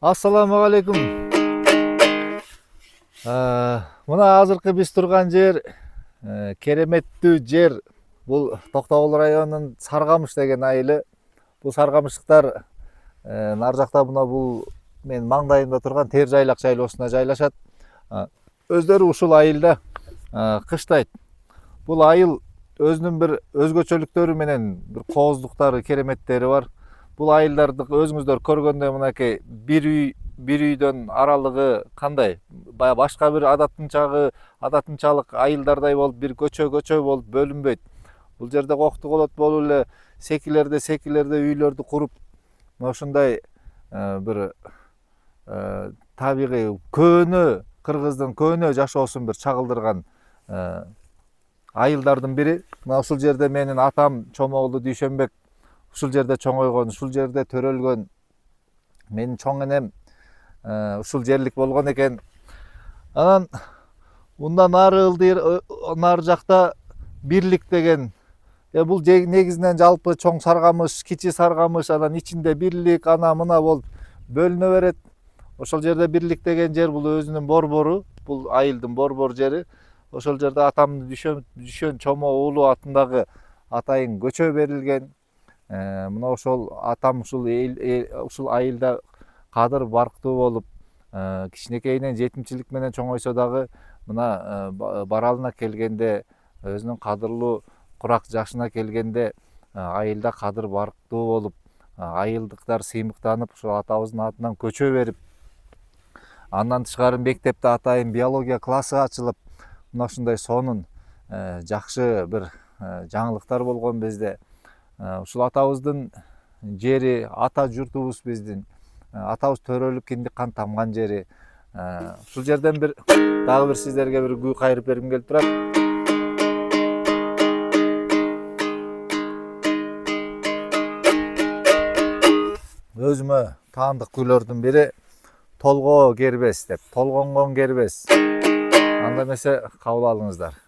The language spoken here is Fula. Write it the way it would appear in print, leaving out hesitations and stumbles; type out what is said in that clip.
Ассаламу алейкум. Мына азыркы биз турган жер кереметтүү жер. Бул Токтогул районунун Саргамыш деген айылы. Бул саргамыштыктар нар жакта мына бул мен маңдайымда турган Тер жайлак шайлоосуна жайлашат. Өздөрү ушул айылда кыштайт. Бул айыл өзүнүн бир өзгөчөлүктөрү менен бир кооздуктары, кереметтери бар. Бул айылдарды өзүңүздөр көргөндө мынакей бир үйдөн аралыгы кандай? Баягы башка бир адатынчалык айылдардай болуп бир көчө болуп бөлүнбөйт. Бул жерде кокту болот болуп эле секилерде үйлөрдү куруп, мына ушундай бир табигый көөнө кыргыздын көөнө жашоосун бир чагылдырган айылдардын бири. Мына ушул жерде менин атам Чомоолу Дүйшөнбек ушул жерде чоңойгон, ушул жерде төрөлгөн. Менин чоң энем ушул жерлик болгон экен. Анан мындан нары жакта Бирлик деген. Бул негизинен жалпы чоң Саргамыш, кичи Саргамыш, анан ичинде Бирлик, ана мына болуп бөлүнө берет. Ошол жерде Бирлик деген жер бул өзүнүн борбору, бул айылдын борбор жери. Ошол жерде атамдын Дүшөн Чомоо уулу атындагы атайын көчө берилген. Мына ошол атам ушул айылда кадыр барктуу болуп, кичинекейинен жетимчилик менен чоңойсо дагы мына баралына келгенде, өзүнүн кадырлуу курак жашына келгенде айылда кадыр барктуу болуп, айылдыктар сыймыктанып, ушул атабыздын атынан көчө берип, андан тышкары мектепте атайын биология классы ачылып, мына ушундай сонун жакшы бир жаңылыктар болгон бизде. Ушул атабыздын жери, ата журтубуз биздин. Атабыз төрөлүп киндик кан тамган жери. Ушул жерден дагы бир сиздерге бир күй кайрып бергим келип турат. Өзүмө таандык күйлөрдүн бири Толго кербес деп. Толгонгон кербес. Анда эмесе кабыл алыңыздар.